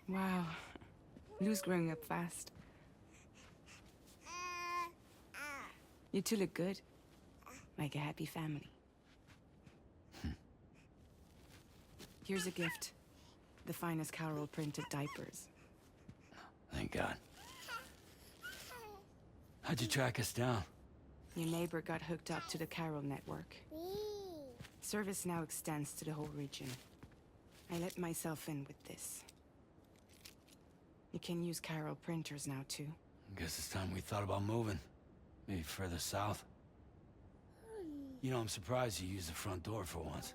Wow. Lou's growing up fast. You two look good. Like a happy family. Here's a gift. The finest Carol printed diapers. Thank God. How'd you track us down? Your neighbor got hooked up to the Carol network. Service now extends to the whole region. I let myself in with this. You can use Carol printers now, too. Guess it's time we thought about moving. Maybe further south. You know, I'm surprised you used the front door for once.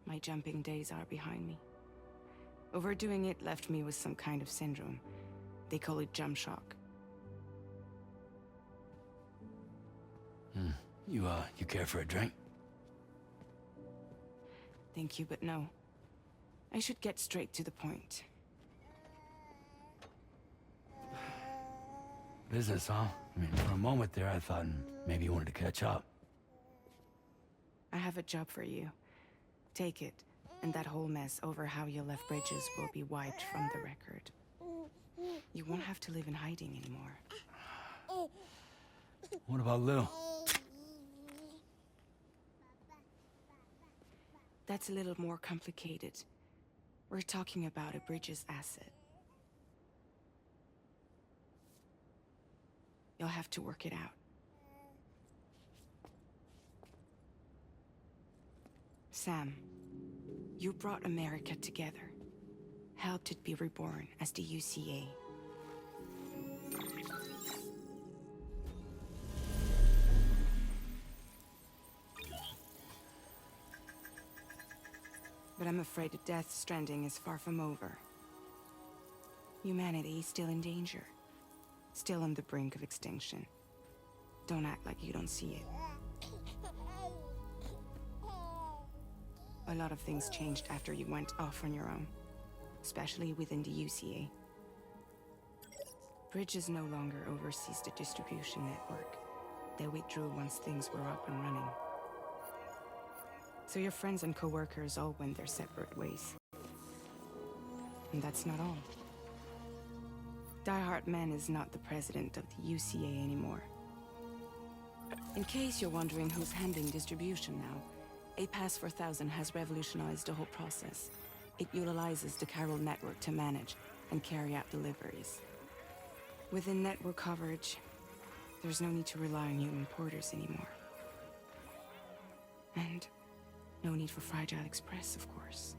My jumping days are behind me. Overdoing it left me with some kind of syndrome. They call it jump shock. You care for a drink? Thank you, but no. I should get straight to the point. Business, huh? I mean, for a moment there, I thought maybe you wanted to catch up. I have a job for you. Take it, and that whole mess over how you left Bridges will be wiped from the record. You won't have to live in hiding anymore. What about Lou? That's a little more complicated. We're talking about a Bridges asset. You'll have to work it out. Sam, you brought America together. Helped it be reborn as the UCA. But I'm afraid that Death Stranding is far from over. Humanity is still in danger. Still on the brink of extinction. Don't act like you don't see it. A lot of things changed after you went off on your own. Especially within the UCA. Bridges no longer oversees the distribution network. They withdrew once things were up and running. So your friends and co-workers all went their separate ways. And that's not all. Die Hard Man is not the president of the UCA anymore. In case you're wondering who's handling distribution now, A Pass 4000 has revolutionized the whole process. It utilizes the Carol network to manage and carry out deliveries. Within network coverage, there's no need to rely on human porters anymore. And no need for Fragile Express, of course.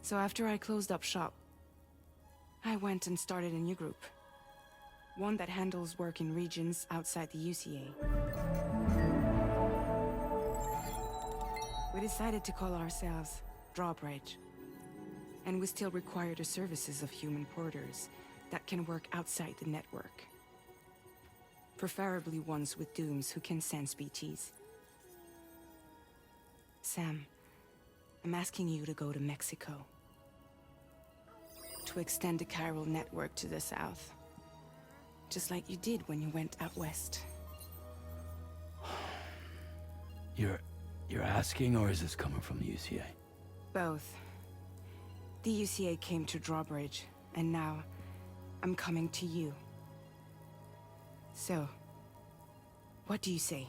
So after I closed up shop, I went and started a new group. One that handles work in regions outside the UCA. We decided to call ourselves Drawbridge. And we still require the services of human porters that can work outside the network. Preferably ones with dooms who can sense BTs. Sam, I'm asking you to go to Mexico. To extend the Carol network to the south. Just like you did when you went out west. You're asking, or is this coming from the UCA? Both. The UCA came to Drawbridge, and now I'm coming to you. So, what do you say?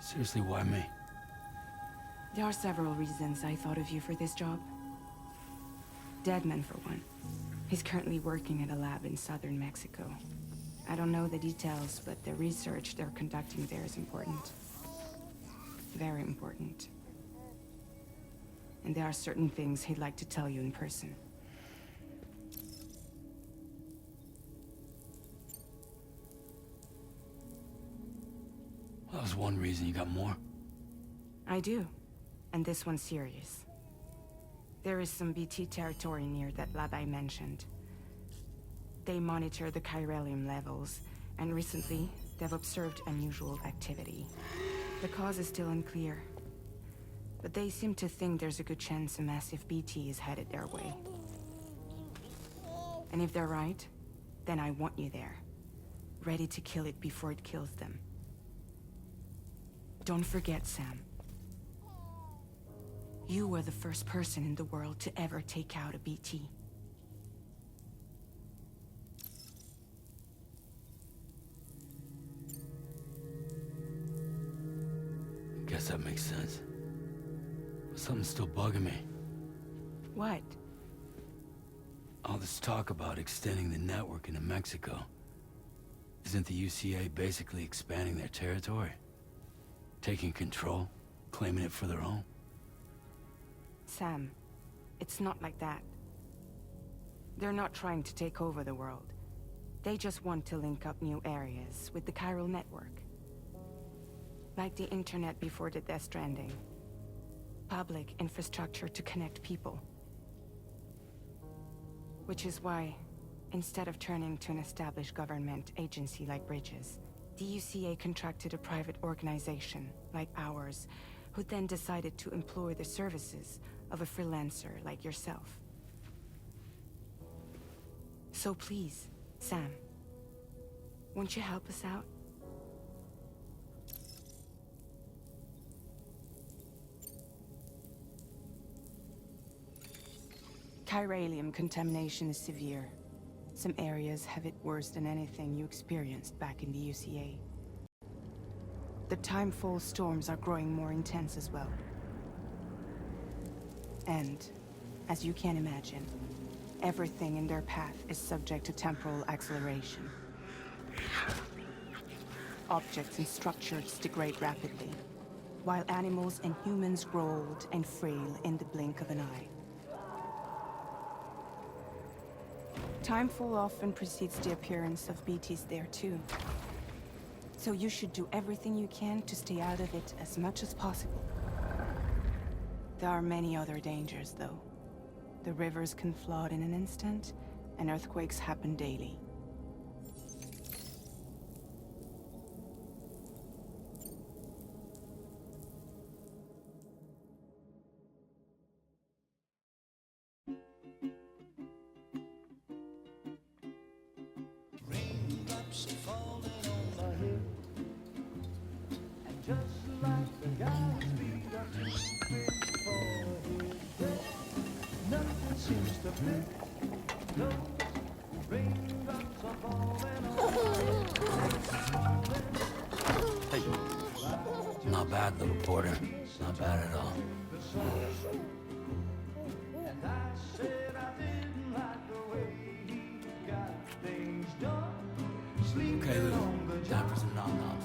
Seriously, why me? There are several reasons I thought of you for this job. Deadman, for one. He's currently working at a lab in southern Mexico. I don't know the details, but the research they're conducting there is important. Very important. And there are certain things he'd like to tell you in person. That was one reason. You got more? I do. And this one's serious. There is some BT territory near that lab I mentioned. They monitor the chiralium levels, and recently, they've observed unusual activity. The cause is still unclear, But they seem to think there's a good chance a massive BT is headed their way. And if they're right, then I want you there, ready to kill it before it kills them. Don't forget, Sam. You were the first person in the world to ever take out a BT. Guess that makes sense. But something's still bugging me. What? All this talk about extending the network into Mexico. Isn't the UCA basically expanding their territory? Taking control? Claiming it for their own? Sam, it's not like that. They're not trying to take over the world. They just want to link up new areas with the chiral network. Like the internet before the Death Stranding. Public infrastructure to connect people. Which is why, instead of turning to an established government agency like Bridges, the UCA contracted a private organization, like ours, who then decided to employ the services of a freelancer like yourself. So please, Sam, won't you help us out? Chiralium contamination is severe. Some areas have it worse than anything you experienced back in the UCA. The timefall storms are growing more intense as well. And, as you can imagine, everything in their path is subject to temporal acceleration. Objects and structures degrade rapidly, while animals and humans grow old and frail in the blink of an eye. Timefall often precedes the appearance of BTs there too. So you should do everything you can to stay out of it as much as possible. There are many other dangers, though. The rivers can flood in an instant, and earthquakes happen daily. Hey. Not bad, little porter. Not bad at all. Okay, Lou. Time for some nom-noms.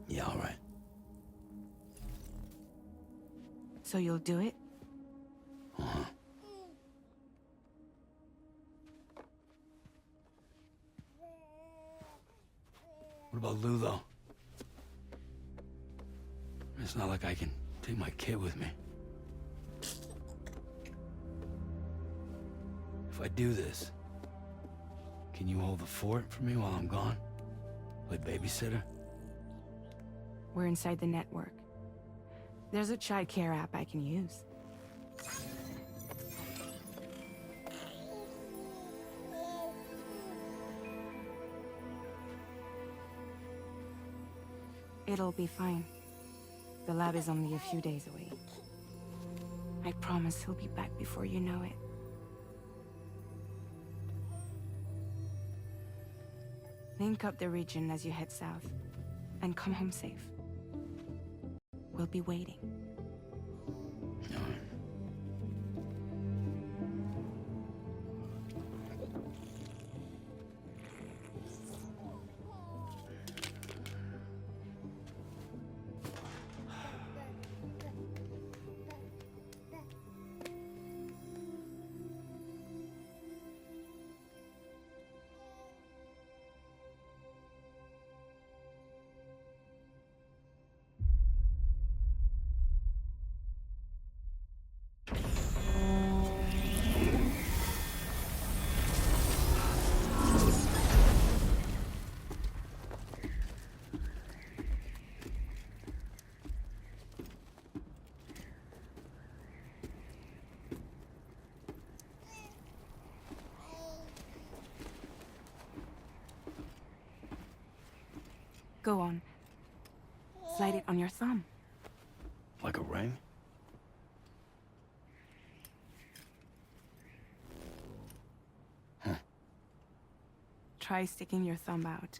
Yeah, all right. So you'll do it? Uh-huh. What about Lou, though? It's not like I can take my kid with me. If I do this, can you hold the fort for me while I'm gone? Play babysitter? We're inside the network. There's a child care app I can use. It'll be fine. The lab is only a few days away. I promise he'll be back before you know it. Link up the region as you head south, and come home safe. We'll be waiting. All right. Go on. Slide it on your thumb. Like a ring? Huh. Try sticking your thumb out,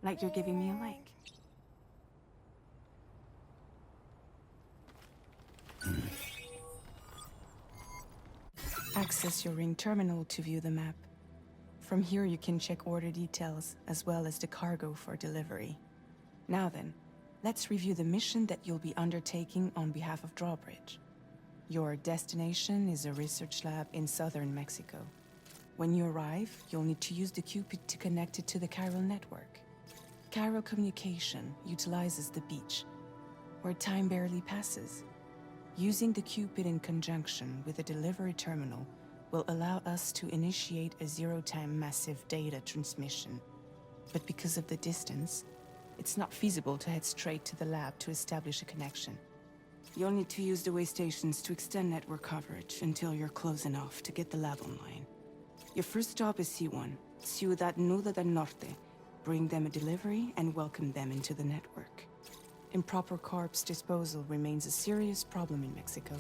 like you're giving me a like. Access your ring terminal to view the map. From here you can check order details, as well as the cargo for delivery. Now then, let's review the mission that you'll be undertaking on behalf of Drawbridge. Your destination is a research lab in southern Mexico. When you arrive, you'll need to use the Cupid to connect it to the chiral network. Chiral communication utilizes the beach, where time barely passes. Using the Cupid in conjunction with a delivery terminal will allow us to initiate a zero-time massive data transmission. But because of the distance, it's not feasible to head straight to the lab to establish a connection. You'll need to use the way stations to extend network coverage until you're close enough to get the lab online. Your first stop is C1, Ciudad Nuda del Norte. Bring them a delivery and welcome them into the network. Improper corpse disposal remains a serious problem in Mexico.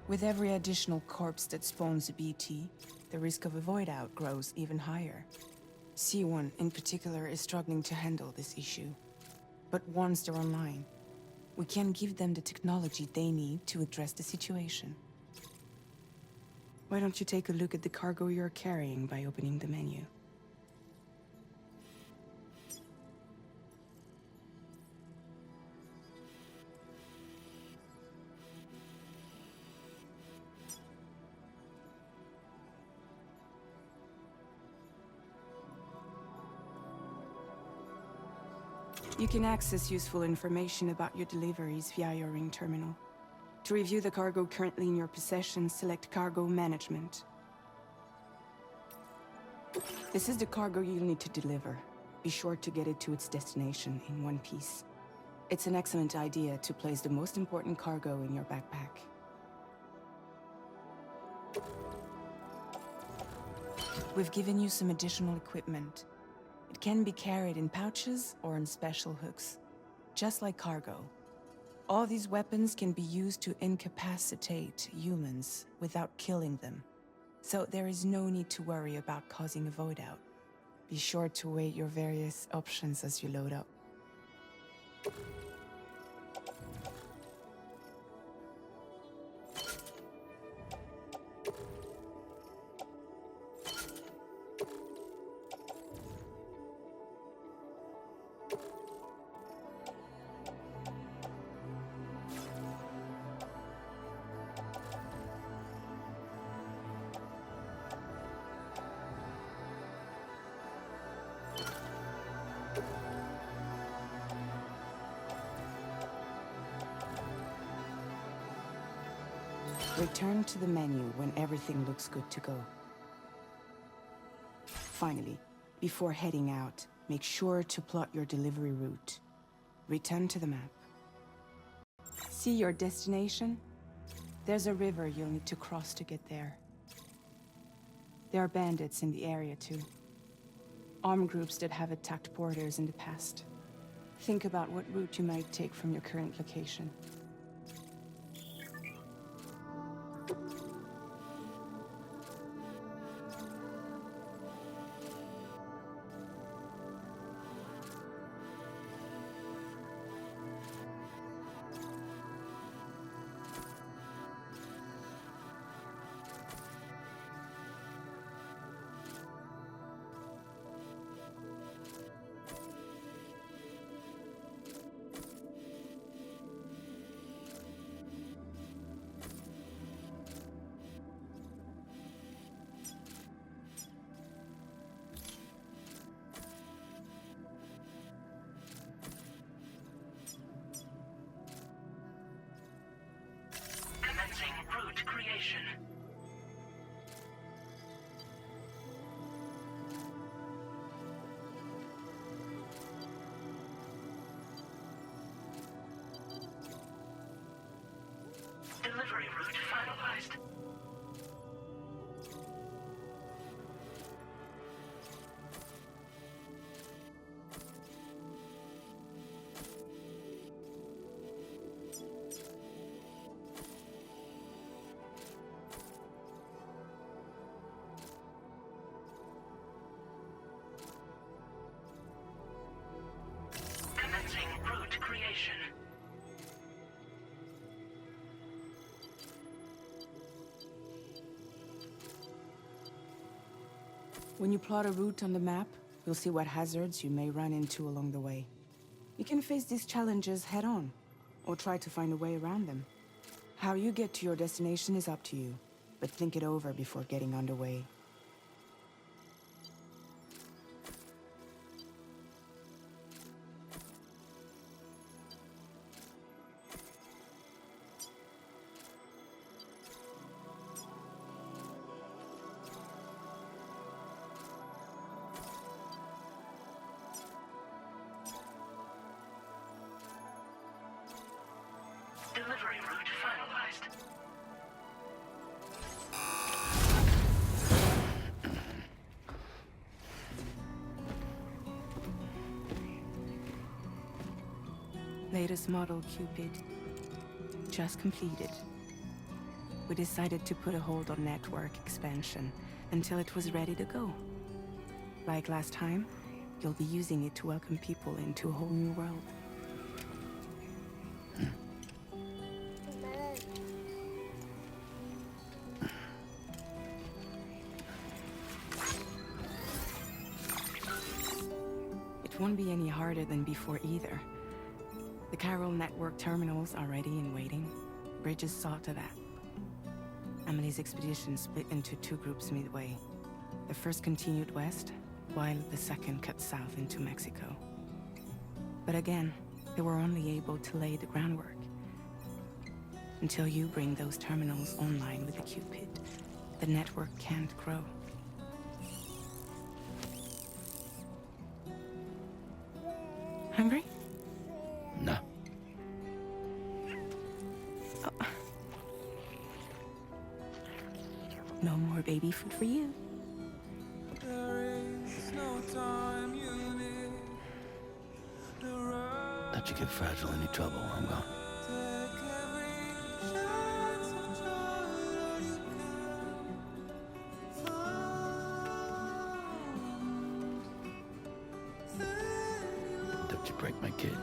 With every additional corpse that spawns a BT, the risk of a void out grows even higher. C1 in particular is struggling to handle this issue. But once they're online, we can give them the technology they need to address the situation. Why don't you take a look at the cargo you're carrying by opening the menu? You can access useful information about your deliveries via your ring terminal. To review the cargo currently in your possession, select Cargo Management. This is the cargo you'll need to deliver. Be sure to get it to its destination in one piece. It's an excellent idea to place the most important cargo in your backpack. We've given you some additional equipment. It can be carried in pouches or on special hooks, just like cargo. All these weapons can be used to incapacitate humans without killing them, so there is no need to worry about causing a void out. Be sure to weigh your various options as you load up. Return to the menu when everything looks good to go. Finally, before heading out, make sure to plot your delivery route. Return to the map. See your destination? There's a river you'll need to cross to get there. There are bandits in the area too. Armed groups that have attacked borders in the past. Think about what route you might take from your current location. Route creation. Delivery route finalized. When you plot a route on the map, you'll see what hazards you may run into along the way. You can face these challenges head-on, or try to find a way around them. How you get to your destination is up to you, but think it over before getting underway. Delivery route finalized. Latest model Cupid. Just completed. We decided to put a hold on network expansion until it was ready to go. Like last time, you'll be using it to welcome people into a whole new world. It won't be any harder than before either. The Carol network terminals are ready and waiting. Bridges saw to that. Emily's expedition split into two groups midway. The first continued west, while the second cut south into Mexico. But again, they were only able to lay the groundwork. Until you bring those terminals online with the Cupid, the network can't grow. Hungry? No. Oh. No more baby food for you. Let you get fragile any trouble while I'm gone. Don't you break my kid.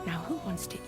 Now who wants to eat?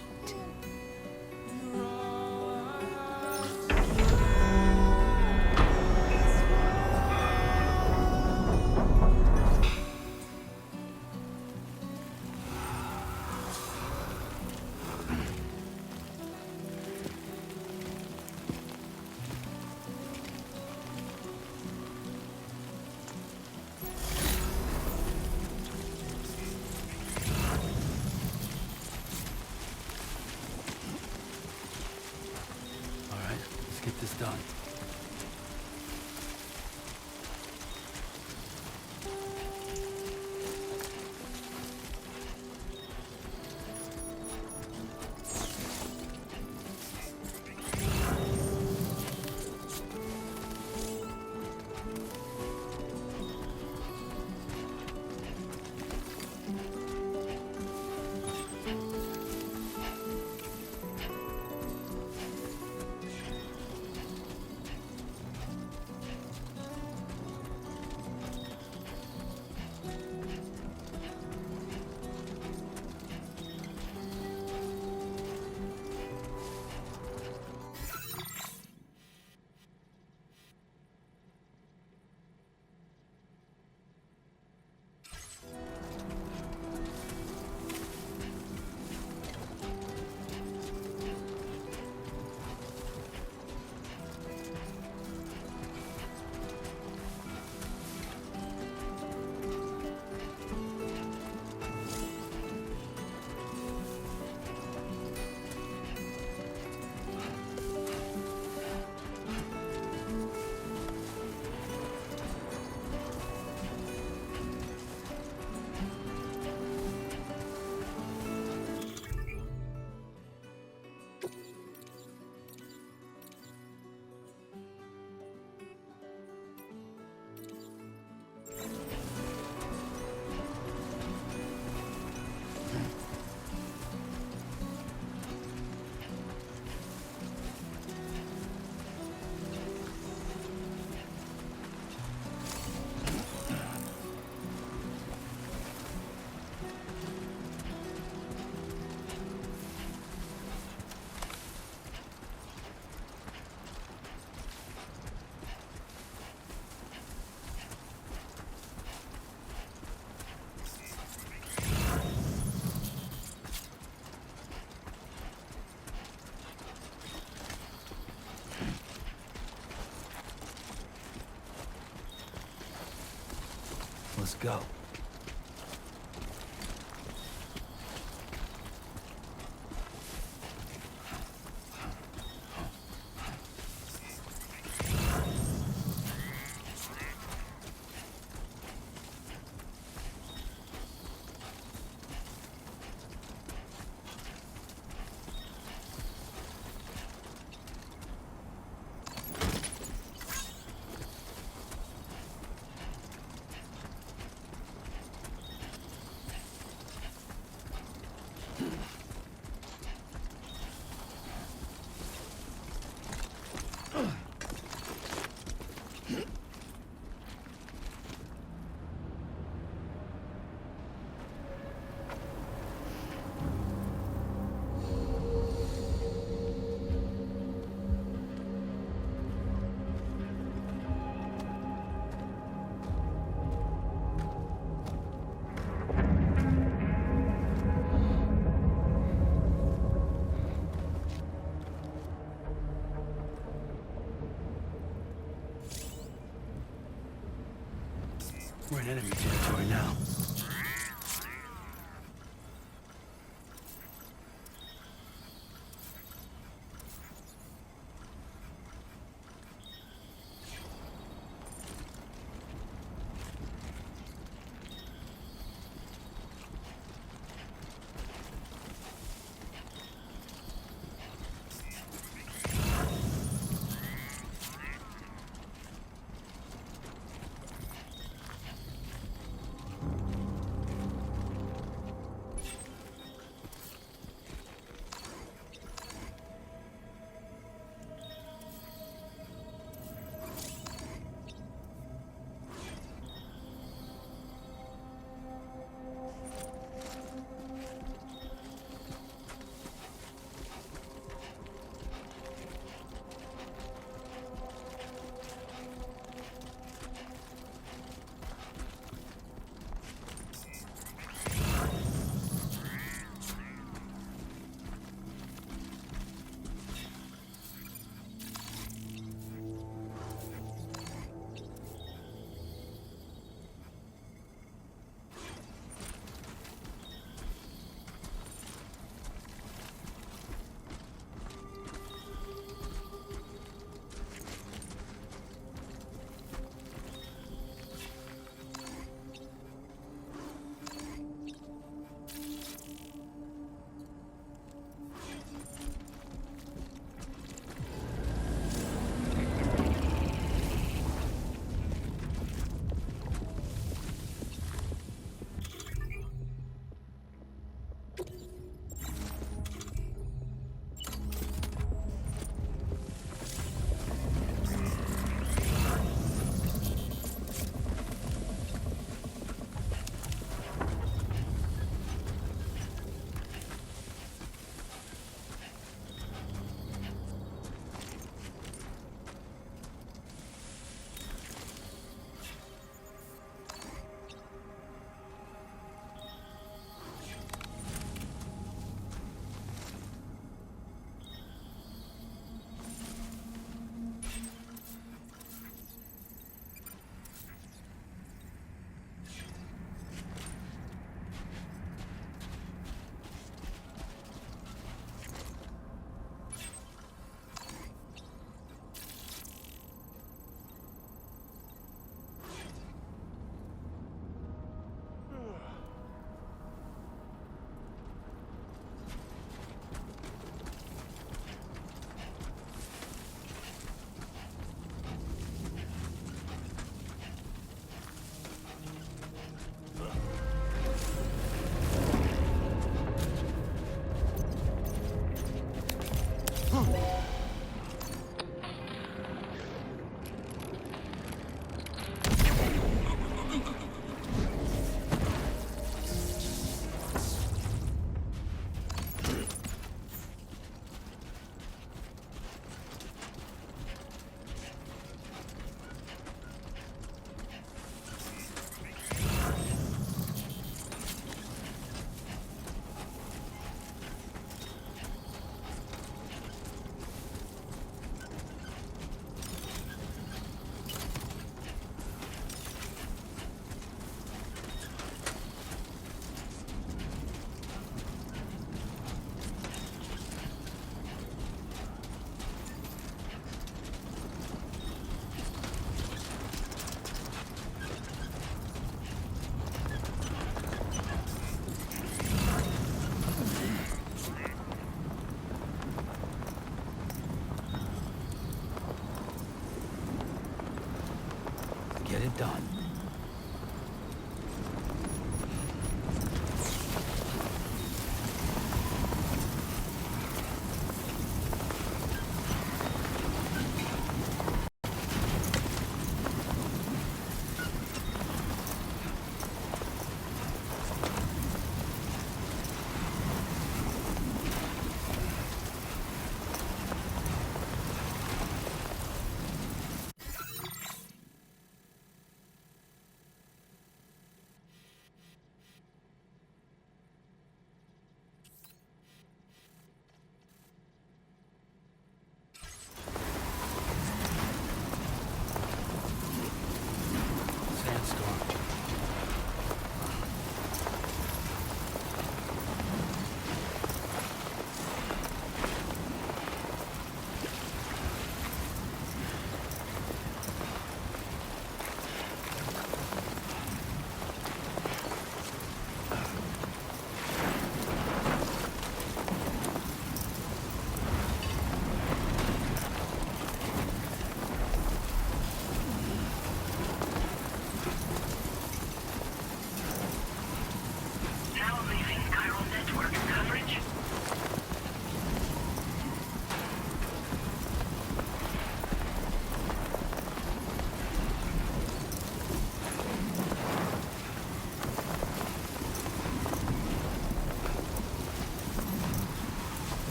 Let's go. We're in enemy territory now. done.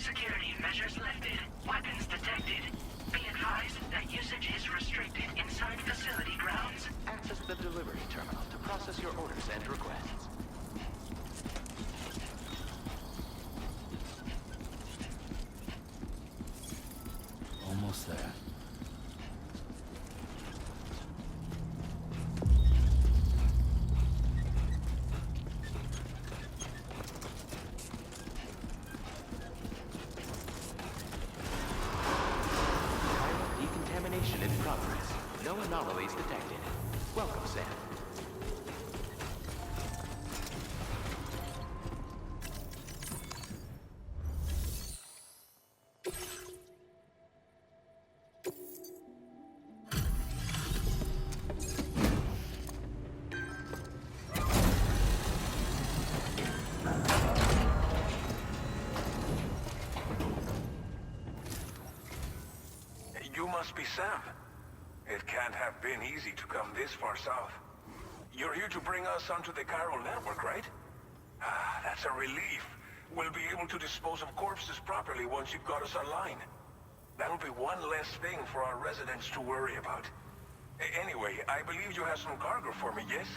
Security measures lifted. Weapons detected. Be advised that usage is restricted inside facility grounds. Access the delivery terminal to process your orders and requests. Almost there. Decontamination in progress. No anomalies detected. Welcome, Sam. You must be Sam. It can't have been easy to come this far south. You're here to bring us onto the chiral network, right? Ah, that's a relief. We'll be able to dispose of corpses properly once you've got us online. That'll be one less thing for our residents to worry about. Anyway, I believe you have some cargo for me, yes?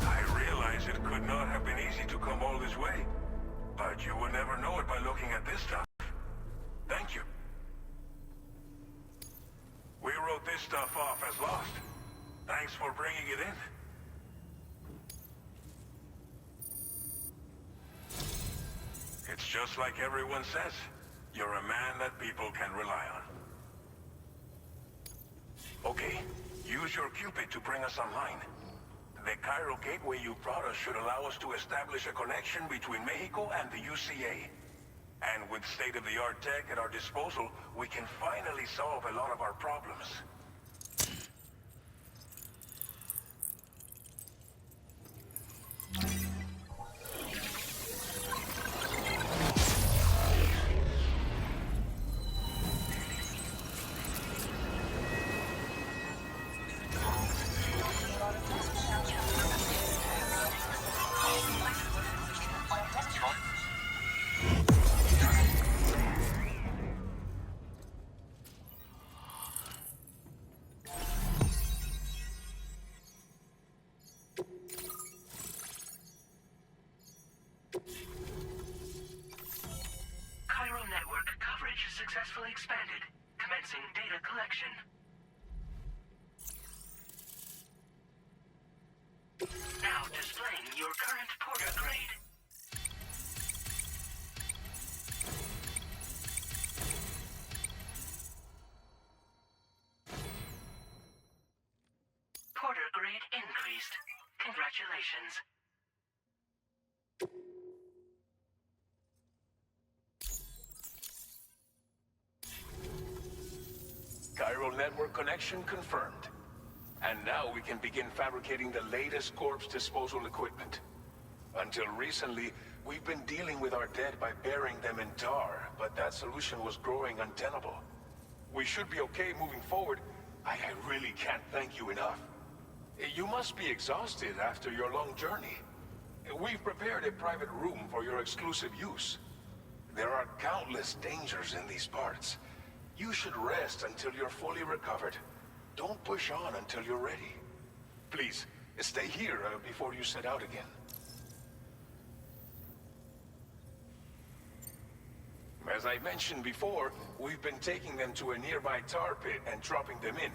I realize it could not have been easy to come all this way, but you would never know it by looking at this stuff. Thank you. We wrote this stuff off as lost. Thanks for bringing it in. It's just like everyone says. You're a man that people can rely on. Okay, use your Cupid to bring us online. The chiral gateway you brought us should allow us to establish a connection between Mexico and the UCA. And with state-of-the-art tech at our disposal, we can finally solve a lot of our problems. Chiral network coverage successfully expanded. Commencing data collection. Now displaying your current porter grade. Porter grade increased. Congratulations. Chiral network connection confirmed. And now we can begin fabricating the latest corpse disposal equipment. Until recently, we've been dealing with our dead by burying them in tar, but that solution was growing untenable. We should be okay moving forward. I really can't thank you enough. You must be exhausted after your long journey. We've prepared a private room for your exclusive use. There are countless dangers in these parts. You should rest until you're fully recovered. Don't push on until you're ready. Please, stay here before you set out again. As I mentioned before, we've been taking them to a nearby tar pit and dropping them in.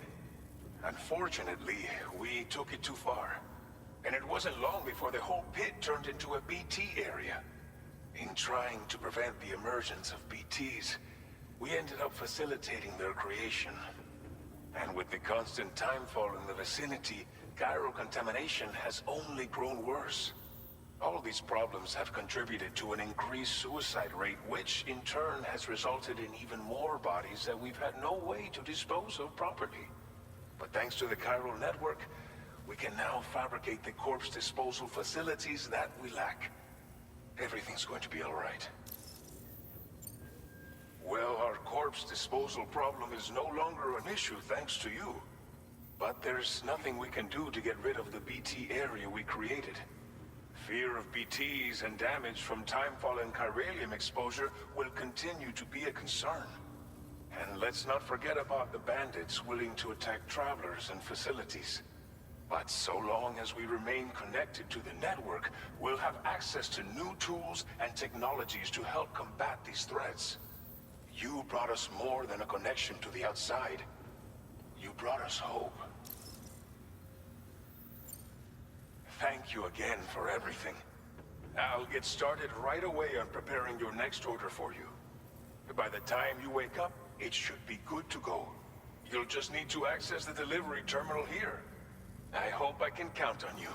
Unfortunately, we took it too far. And it wasn't long before the whole pit turned into a BT area. In trying to prevent the emergence of BTs, we ended up facilitating their creation. And with the constant timefall in the vicinity, chiral contamination has only grown worse. All these problems have contributed to an increased suicide rate, which in turn has resulted in even more bodies that we've had no way to dispose of properly. But thanks to the chiral network, we can now fabricate the corpse disposal facilities that we lack. Everything's going to be all right. Well, our corpse disposal problem is no longer an issue thanks to you. But there's nothing we can do to get rid of the BT area we created. Fear of BTs and damage from timefall and chiralium exposure will continue to be a concern. And let's not forget about the bandits willing to attack travelers and facilities. But so long as we remain connected to the network, we'll have access to new tools and technologies to help combat these threats. You brought us more than a connection to the outside. You brought us hope. Thank you again for everything. I'll get started right away on preparing your next order for you. By the time you wake up, it should be good to go. You'll just need to access the delivery terminal here. I hope I can count on you.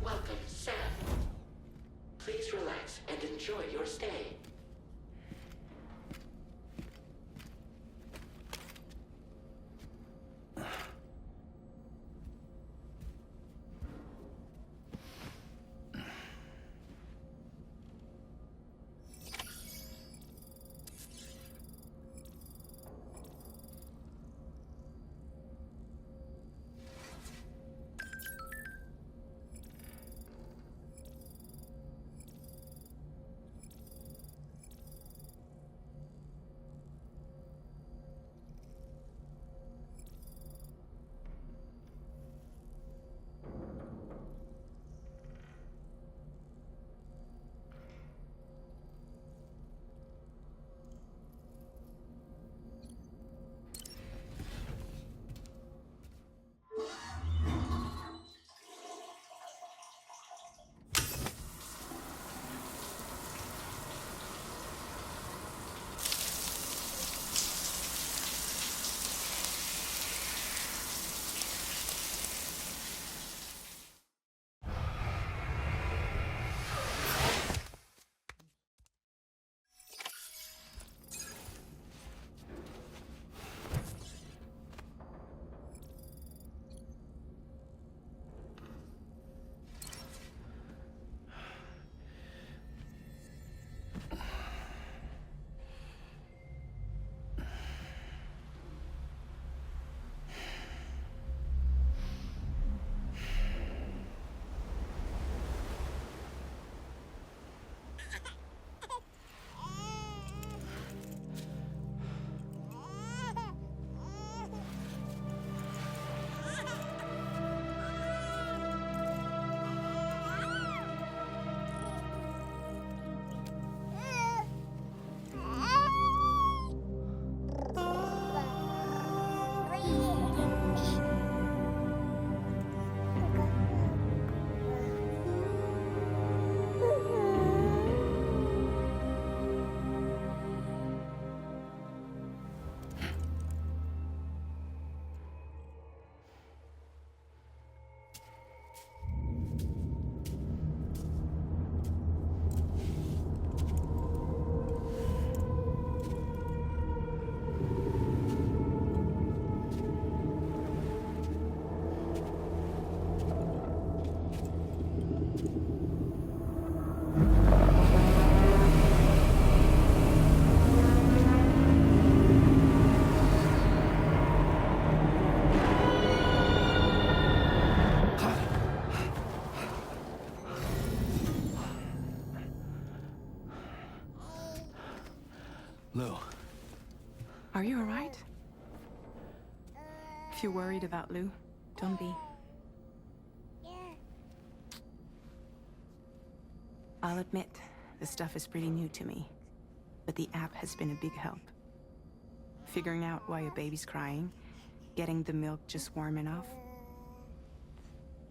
Welcome, Sam. Please relax and enjoy your stay. Lou. Are you alright? If you're worried about Lou, don't be. I'll admit, this stuff is pretty new to me, but the app has been a big help. Figuring out why a baby's crying, getting the milk just warm enough.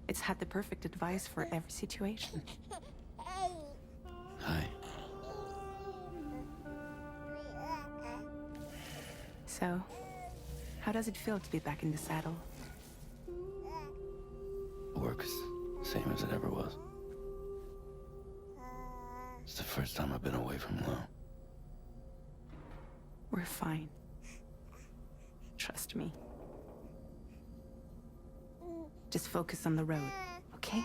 It's had the perfect advice for every situation. Hi. So, how does it feel to be back in the saddle? Works same as it ever was. It's the first time I've been away from Lou. We're fine. Trust me. Just focus on the road, okay?